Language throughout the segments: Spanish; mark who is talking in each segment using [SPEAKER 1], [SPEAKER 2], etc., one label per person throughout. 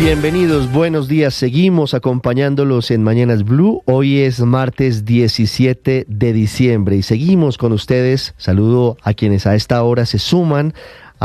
[SPEAKER 1] Bienvenidos, buenos días. Seguimos acompañándolos en Mañanas Blue. Hoy es martes 17 de diciembre y seguimos con ustedes. Saludo a quienes a esta hora se suman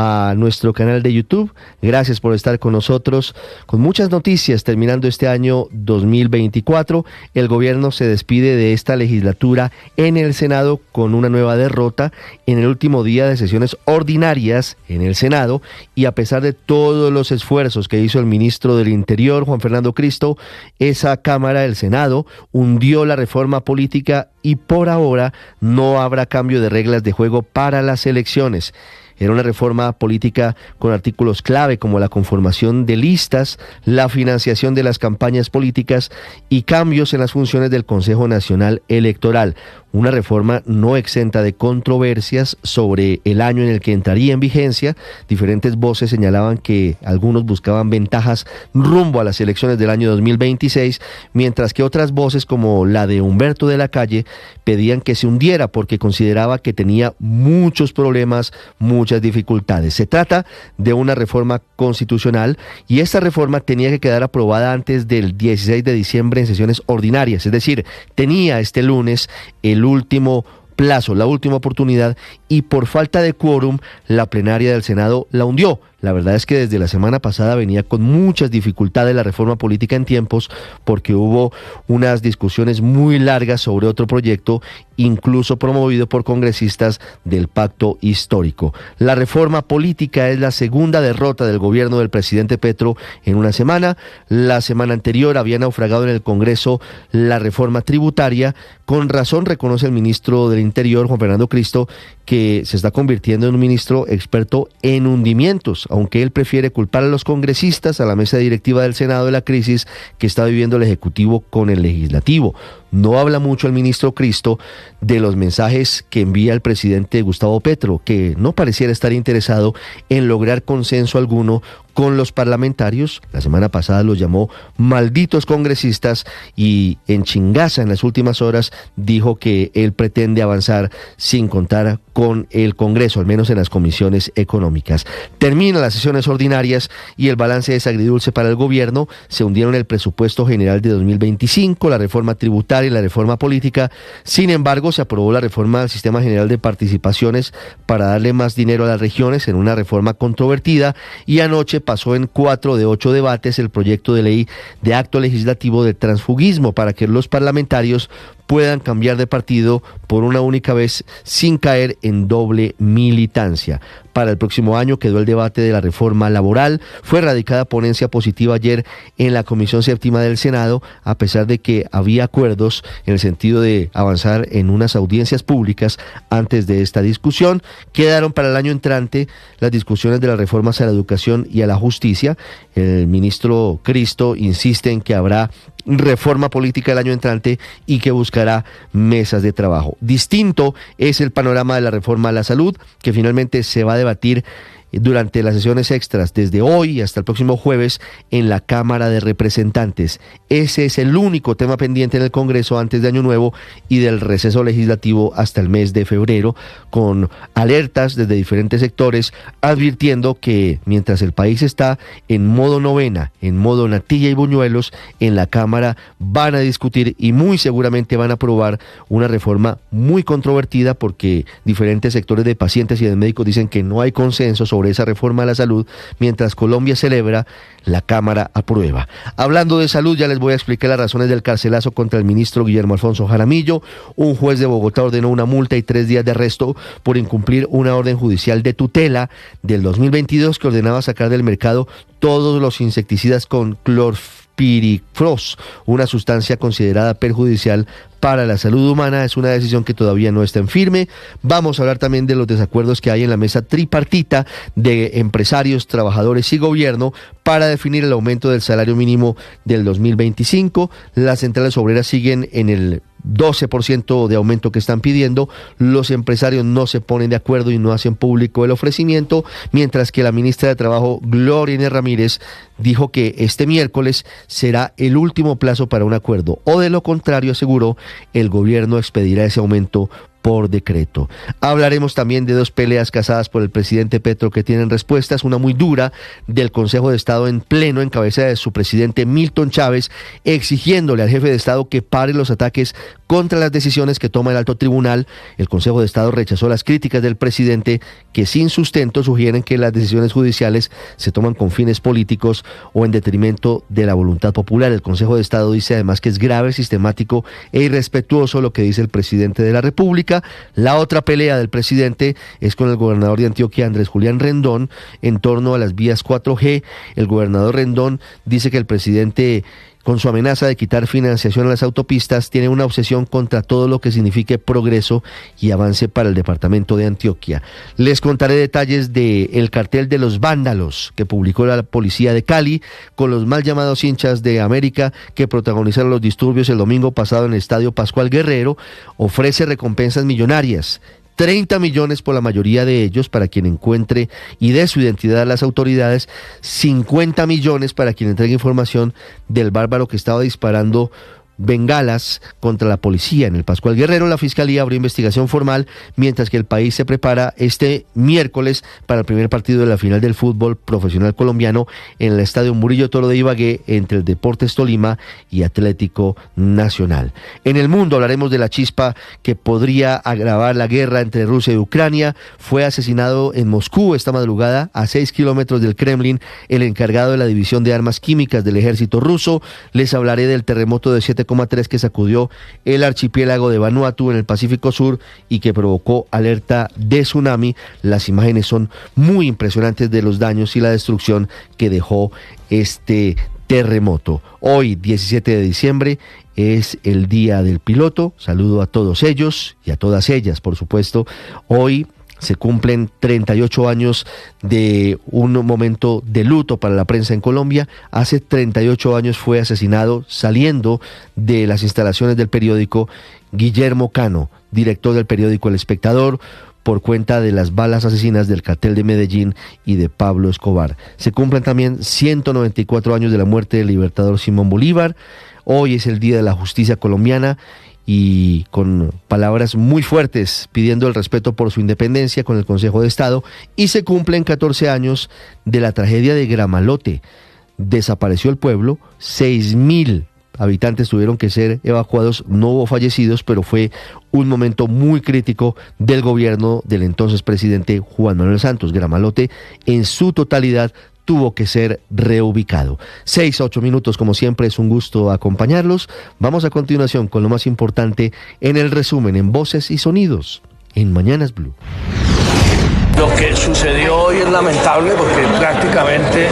[SPEAKER 1] a nuestro canal de YouTube. Gracias por estar con nosotros con muchas noticias terminando este año 2024. El gobierno se despide de esta legislatura en el Senado con una nueva derrota en el último día de sesiones ordinarias en el Senado, y a pesar de todos los esfuerzos que hizo el ministro del Interior, Juan Fernando Cristo, esa Cámara, el Senado, hundió la reforma política y por ahora no habrá cambio de reglas de juego para las elecciones. Era una reforma política con artículos clave como la conformación de listas, la financiación de las campañas políticas y cambios en las funciones del Consejo Nacional Electoral. Una reforma no exenta de controversias sobre el año en el que entraría en vigencia. Diferentes voces señalaban que algunos buscaban ventajas rumbo a las elecciones del año 2026, mientras que otras voces, como la de Humberto de la Calle, pedían que se hundiera porque consideraba que tenía muchos problemas, muchas dificultades. Se trata de una reforma constitucional y esta reforma tenía que quedar aprobada antes del 16 de diciembre en sesiones ordinarias, es decir, tenía este lunes el último plazo, la última oportunidad, y por falta de quórum la plenaria del Senado la hundió. La verdad es que desde la semana pasada venía con muchas dificultades la reforma política en tiempos, porque hubo unas discusiones muy largas sobre otro proyecto, incluso promovido por congresistas del Pacto Histórico. La reforma política es la segunda derrota del gobierno del presidente Petro en una semana. La semana anterior había naufragado en el Congreso la reforma tributaria. Con razón reconoce el ministro del Interior, Juan Fernando Cristo, que se está convirtiendo en un ministro experto en hundimientos, aunque él prefiere culpar a los congresistas, a la mesa directiva del Senado, de la crisis que está viviendo el Ejecutivo con el Legislativo. No habla mucho el ministro Cristo de los mensajes que envía el presidente Gustavo Petro, que no pareciera estar interesado en lograr consenso alguno con los parlamentarios. La semana pasada los llamó malditos congresistas y en Chingaza en las últimas horas dijo que él pretende avanzar sin contar con el Congreso, al menos en las comisiones económicas. Terminan las sesiones ordinarias y el balance es agridulce para el gobierno. Se hundieron el presupuesto general de 2025, la reforma tributaria y la reforma política. Sin embargo, se aprobó la reforma al Sistema General de Participaciones para darle más dinero a las regiones en una reforma controvertida, y anoche pasó en 4 de 8 debates el proyecto de ley de acto legislativo de transfugismo para que los parlamentarios puedan cambiar de partido por una única vez sin caer en doble militancia. Para el próximo año quedó el debate de la reforma laboral. Fue radicada ponencia positiva ayer en la Comisión Séptima del Senado, a pesar de que había acuerdos en el sentido de avanzar en unas audiencias públicas antes de esta discusión. Quedaron para el año entrante las discusiones de las reformas a la educación y a la justicia. El ministro Cristo insiste en que habrá reforma política el año entrante y que buscará mesas de trabajo. Distinto es el panorama de la reforma a la salud, que finalmente se va a debatir durante las sesiones extras desde hoy hasta el próximo jueves en la Cámara de Representantes. Ese es el único tema pendiente en el Congreso antes de Año Nuevo y del receso legislativo hasta el mes de febrero, con alertas desde diferentes sectores advirtiendo que mientras el país está en modo novena, en modo natilla y buñuelos, en la Cámara van a discutir y muy seguramente van a aprobar una reforma muy controvertida, porque diferentes sectores de pacientes y de médicos dicen que no hay consenso sobre esa reforma a la salud, mientras Colombia celebra, la Cámara aprueba. Hablando de salud, ya les voy a explicar las razones del carcelazo contra el ministro Guillermo Alfonso Jaramillo. Un juez de Bogotá ordenó una multa y 3 días de arresto por incumplir una orden judicial de tutela del 2022 que ordenaba sacar del mercado todos los insecticidas con clorpirifos, una sustancia considerada perjudicial para la salud humana. Es una decisión que todavía no está en firme. Vamos a hablar también de los desacuerdos que hay en la mesa tripartita de empresarios, trabajadores y gobierno para definir el aumento del salario mínimo del 2025. Las centrales obreras siguen en el 12% de aumento que están pidiendo. Los empresarios no se ponen de acuerdo y no hacen público el ofrecimiento, mientras que la ministra de Trabajo, Gloria Inés Ramírez, dijo que este miércoles será el último plazo para un acuerdo, o de lo contrario, aseguró, el gobierno expedirá ese aumento por decreto. Hablaremos también de 2 peleas cazadas por el presidente Petro que tienen respuestas, una muy dura del Consejo de Estado en pleno en cabeza de su presidente Milton Chávez, exigiéndole al jefe de Estado que pare los ataques contra las decisiones que toma el alto tribunal. El Consejo de Estado rechazó las críticas del presidente que sin sustento sugieren que las decisiones judiciales se toman con fines políticos o en detrimento de la voluntad popular. El Consejo de Estado dice además que es grave, sistemático e irrespetuoso lo que dice el presidente de la República. La otra pelea del presidente es con el gobernador de Antioquia, Andrés Julián Rendón, en torno a las vías 4G. El gobernador Rendón dice que el presidente, con su amenaza de quitar financiación a las autopistas, tiene una obsesión contra todo lo que signifique progreso y avance para el departamento de Antioquia. Les contaré detalles del cartel de los vándalos que publicó la policía de Cali con los mal llamados hinchas de América que protagonizaron los disturbios el domingo pasado en el Estadio Pascual Guerrero. Ofrece recompensas millonarias, 30 millones por la mayoría de ellos para quien encuentre y dé su identidad a las autoridades, 50 millones para quien entregue información del bárbaro que estaba disparando bengalas contra la policía en el Pascual Guerrero. La Fiscalía abrió investigación formal mientras que el país se prepara este miércoles para el primer partido de la final del fútbol profesional colombiano en el Estadio Murillo Toro de Ibagué entre el Deportes Tolima y Atlético Nacional. En el mundo hablaremos de la chispa que podría agravar la guerra entre Rusia y Ucrania. Fue asesinado en Moscú esta madrugada, a 6 kilómetros del Kremlin, el encargado de la división de armas químicas del ejército ruso. Les hablaré del terremoto de 7,3 que sacudió el archipiélago de Vanuatu en el Pacífico Sur y que provocó alerta de tsunami. Las imágenes son muy impresionantes de los daños y la destrucción que dejó este terremoto. Hoy, 17 de diciembre, es el Día del Piloto. Saludo a todos ellos y a todas ellas, por supuesto. Hoy se cumplen 38 años de un momento de luto para la prensa en Colombia. Hace 38 años fue asesinado, saliendo de las instalaciones del periódico, Guillermo Cano, director del periódico El Espectador, por cuenta de las balas asesinas del cartel de Medellín y de Pablo Escobar. Se cumplen también 194 años de la muerte del libertador Simón Bolívar. Hoy es el Día de la Justicia colombiana, y con palabras muy fuertes pidiendo el respeto por su independencia con el Consejo de Estado, y se cumplen 14 años de la tragedia de Gramalote. Desapareció el pueblo, 6.000 habitantes tuvieron que ser evacuados, no hubo fallecidos, pero fue un momento muy crítico del gobierno del entonces presidente Juan Manuel Santos. Gramalote en su totalidad tuvo que ser reubicado. 6 a 8 minutos, como siempre, es un gusto acompañarlos. Vamos a continuación con lo más importante en el resumen, en Voces y Sonidos, en Mañanas Blue.
[SPEAKER 2] Lo que sucedió hoy es lamentable porque prácticamente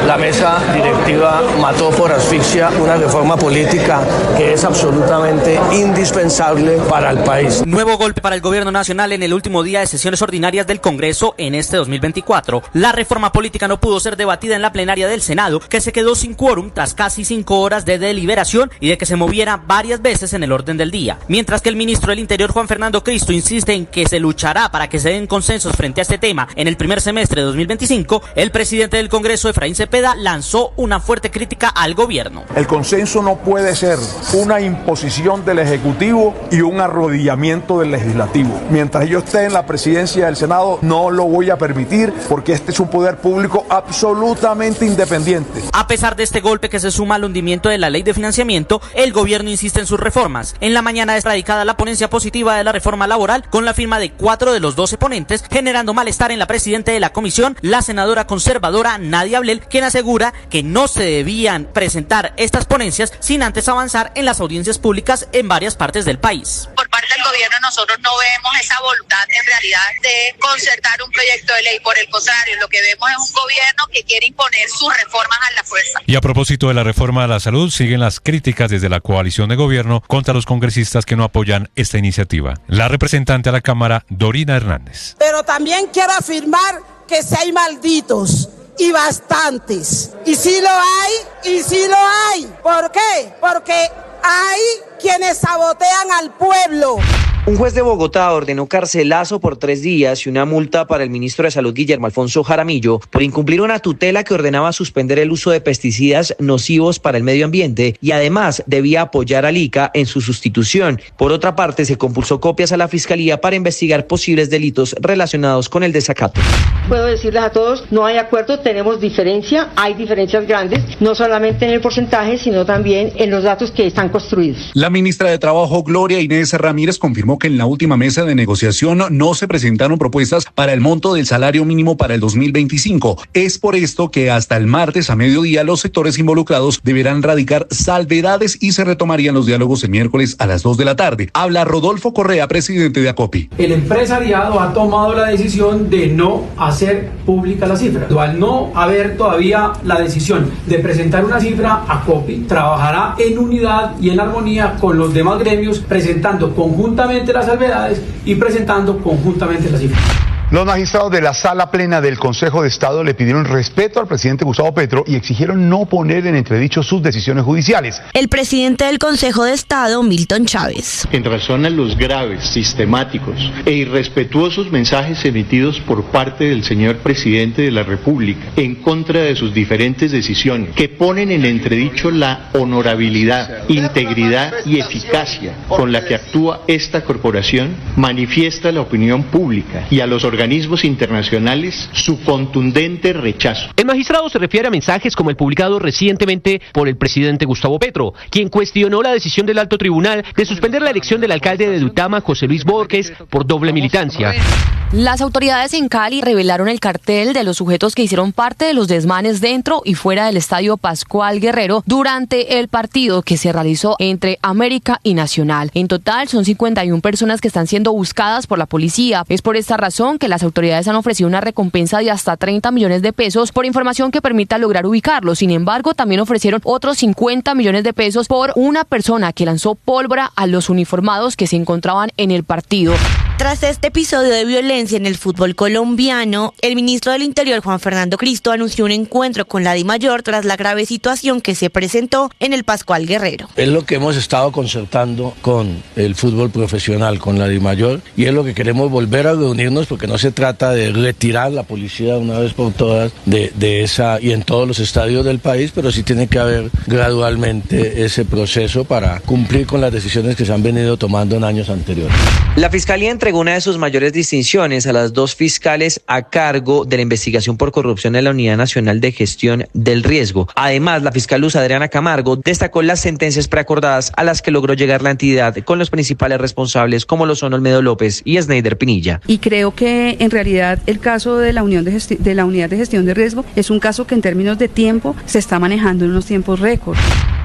[SPEAKER 2] la mesa directiva mató por asfixia una reforma política que es absolutamente indispensable para el país.
[SPEAKER 3] Nuevo golpe para el gobierno nacional en el último día de sesiones ordinarias del Congreso en este 2024. La reforma política no pudo ser debatida en la plenaria del Senado, que se quedó sin quórum tras casi 5 horas de deliberación y de que se moviera varias veces en el orden del día. Mientras que el ministro del Interior, Juan Fernando Cristo, insiste en que se luchará para que se den consensos frente a este tema en el primer semestre de 2025, el presidente del Congreso, Efraín Cepeda, lanzó una fuerte crítica al gobierno.
[SPEAKER 4] El consenso no puede ser una imposición del Ejecutivo y un arrodillamiento del Legislativo. Mientras yo esté en la presidencia del Senado, no lo voy a permitir, porque este es un poder público absolutamente independiente.
[SPEAKER 3] A pesar de este golpe que se suma al hundimiento de la ley de financiamiento, el gobierno insiste en sus reformas. En la mañana es radicada la ponencia positiva de la reforma laboral con la firma de 4 de los 12 ponentes, generando malestar en la presidenta de la comisión, la senadora conservadora Nadia Ablel, quien asegura que no se debían presentar estas ponencias sin antes avanzar en las audiencias públicas en varias partes del país.
[SPEAKER 5] Por parte del gobierno nosotros no vemos esa voluntad en realidad de concertar un proyecto de ley. Por el contrario, lo que vemos es un gobierno que quiere imponer sus reformas a la fuerza.
[SPEAKER 6] Y a propósito de la reforma a la salud, siguen las críticas desde la coalición de gobierno contra los congresistas que no apoyan esta iniciativa. La representante a la Cámara, Dorina Hernández.
[SPEAKER 7] Pero también quiero afirmar que si hay malditos, y bastantes, y sí lo hay. ¿Por qué? Porque hay quienes sabotean al pueblo.
[SPEAKER 8] Un juez de Bogotá ordenó carcelazo por 3 días y una multa para el ministro de Salud Guillermo Alfonso Jaramillo por incumplir una tutela que ordenaba suspender el uso de pesticidas nocivos para el medio ambiente y además debía apoyar al ICA en su sustitución. Por otra parte, se compulsó copias a la Fiscalía para investigar posibles delitos relacionados con el desacato.
[SPEAKER 9] Puedo decirles a todos, no hay acuerdo, tenemos diferencia, hay diferencias grandes, no solamente en el porcentaje, sino también en los datos que están construidos.
[SPEAKER 10] La ministra de Trabajo, Gloria Inés Ramírez, confirmó que en la última mesa de negociación no se presentaron propuestas para el monto del salario mínimo para el 2025. Es por esto que hasta el martes a mediodía los sectores involucrados deberán radicar salvedades y se retomarían los diálogos el miércoles a las 2 de la tarde. Habla Rodolfo Correa, presidente de ACOPI.
[SPEAKER 11] El empresariado ha tomado la decisión de no hacer pública la cifra. Al no haber todavía la decisión de presentar una cifra, ACOPI trabajará en unidad y en armonía con los demás gremios, presentando conjuntamente las salvedades y presentando conjuntamente las cifras.
[SPEAKER 12] Los magistrados de la Sala Plena del Consejo de Estado le pidieron respeto al presidente Gustavo Petro y exigieron no poner en entredicho sus decisiones judiciales.
[SPEAKER 13] El presidente del Consejo de Estado, Milton Chávez.
[SPEAKER 14] En razón a los graves, sistemáticos e irrespetuosos mensajes emitidos por parte del señor presidente de la República en contra de sus diferentes decisiones, que ponen en entredicho la honorabilidad, integridad y eficacia con la que actúa esta corporación, manifiesta a la opinión pública y a los organismos internacionales su contundente rechazo.
[SPEAKER 15] El magistrado se refiere a mensajes como el publicado recientemente por el presidente Gustavo Petro, quien cuestionó la decisión del alto tribunal de suspender la elección del alcalde de Duitama, José Luis Borges, por doble militancia.
[SPEAKER 16] Las autoridades en Cali revelaron el cartel de los sujetos que hicieron parte de los desmanes dentro y fuera del Estadio Pascual Guerrero durante el partido que se realizó entre América y Nacional. En total son 51 personas que están siendo buscadas por la policía. Es por esta razón que las autoridades han ofrecido una recompensa de hasta 30 millones de pesos por información que permita lograr ubicarlos. Sin embargo, también ofrecieron otros 50 millones de pesos por una persona que lanzó pólvora a los uniformados que se encontraban en el partido.
[SPEAKER 13] Tras este episodio de violencia en el fútbol colombiano, el ministro del Interior, Juan Fernando Cristo, anunció un encuentro con la DIMAYOR tras la grave situación que se presentó en el Pascual Guerrero.
[SPEAKER 2] Es lo que hemos estado concertando con el fútbol profesional, con la DIMAYOR, y es lo que queremos volver a reunirnos, porque no se trata de retirar la policía una vez por todas de esa y en todos los estadios del país, pero sí tiene que haber gradualmente ese proceso para cumplir con las decisiones que se han venido tomando en años anteriores.
[SPEAKER 8] La Fiscalía entregó una de sus mayores distinciones a las 2 fiscales a cargo de la investigación por corrupción en la Unidad Nacional de Gestión del Riesgo. Además, la fiscal Luz Adriana Camargo destacó las sentencias preacordadas a las que logró llegar la entidad con los principales responsables, como lo son Olmedo López y Sneider Pinilla.
[SPEAKER 17] Y creo que en realidad el caso de la Unidad de Gestión de Riesgo es un caso que en términos de tiempo se está manejando en unos tiempos récord.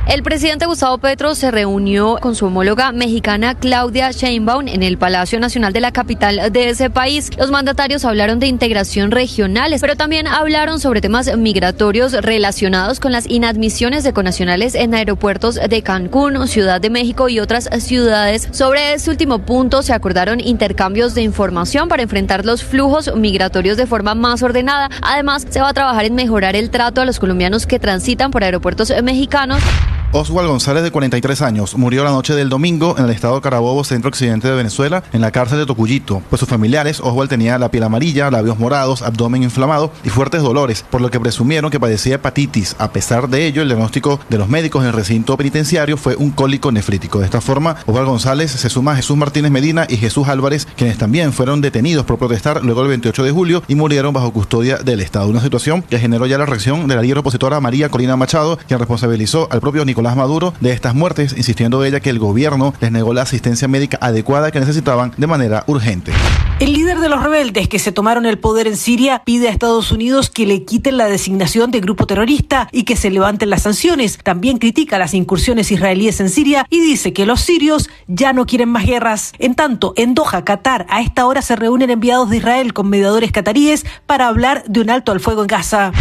[SPEAKER 16] El presidente Gustavo Petro se reunió con su homóloga mexicana Claudia Sheinbaum en el Palacio Nacional de la capital de ese país. Los mandatarios hablaron de integración regional, pero también hablaron sobre temas migratorios relacionados con las inadmisiones de connacionales en aeropuertos de Cancún, Ciudad de México y otras ciudades. Sobre este último punto se acordaron intercambios de información para enfrentar los flujos migratorios de forma más ordenada. Además, se va a trabajar en mejorar el trato a los colombianos que transitan por aeropuertos mexicanos.
[SPEAKER 18] Oswald González, de 43 años, murió la noche del domingo en el estado Carabobo, centro-occidente de Venezuela, en la cárcel de Tocuyito. Pues sus familiares, Oswald tenía la piel amarilla, labios morados, abdomen inflamado y fuertes dolores, por lo que presumieron que padecía hepatitis. A pesar de ello, el diagnóstico de los médicos en el recinto penitenciario fue un cólico nefrítico. De esta forma, Oswald González se suma a Jesús Martínez Medina y Jesús Álvarez, quienes también fueron detenidos por protestar luego del 28 de julio y murieron bajo custodia del Estado. Una situación que generó ya la reacción de la líder opositora María Corina Machado, quien responsabilizó al propio Nicolás Maduro de estas muertes, insistiendo ella que el gobierno les negó la asistencia médica adecuada que necesitaban de manera urgente.
[SPEAKER 19] El líder de los rebeldes que se tomaron el poder en Siria pide a Estados Unidos que le quiten la designación de grupo terrorista y que se levanten las sanciones. También critica las incursiones israelíes en Siria y dice que los sirios ya no quieren más guerras. En tanto, en Doha, Qatar, a esta hora se reúnen enviados de Israel con mediadores cataríes para hablar de un alto al fuego en Gaza.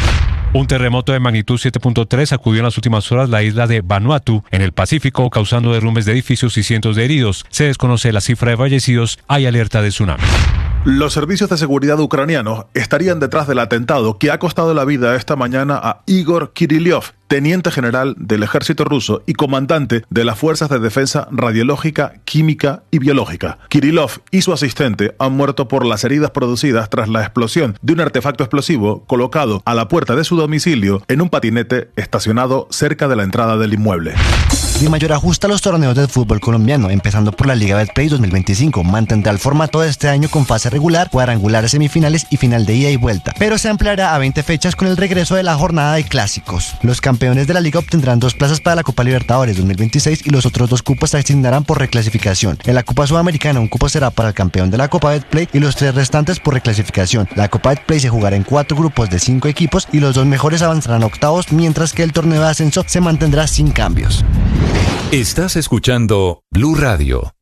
[SPEAKER 6] Un terremoto de magnitud 7.3 sacudió en las últimas horas la isla de Vanuatu, en el Pacífico, causando derrumbes de edificios y cientos de heridos. Se desconoce la cifra de fallecidos. Hay alerta de tsunami.
[SPEAKER 20] Los servicios de seguridad ucranianos estarían detrás del atentado que ha costado la vida esta mañana a Igor Kirillov, teniente general del ejército ruso y comandante de las fuerzas de defensa radiológica, química y biológica. Kirillov y su asistente han muerto por las heridas producidas tras la explosión de un artefacto explosivo colocado a la puerta de su domicilio en un patinete estacionado cerca de la entrada del inmueble.
[SPEAKER 21] Dimayor ajusta los torneos del fútbol colombiano, empezando por la Liga Betplay 2025. Mantendrá el formato de este año con fase regular, cuadrangulares, semifinales y final de ida y vuelta, pero se ampliará a 20 fechas con el regreso de la jornada de clásicos. Los campeones de la liga obtendrán 2 plazas para la Copa Libertadores 2026 y los otros 2 cupos se asignarán por reclasificación. En la Copa Sudamericana un cupo será para el campeón de la Copa Betplay y los 3 restantes por reclasificación. La Copa Betplay se jugará en 4 grupos de 5 equipos y los 2 mejores avanzarán a octavos, mientras que el torneo de ascenso se mantendrá sin cambios.
[SPEAKER 22] Estás escuchando Blue Radio.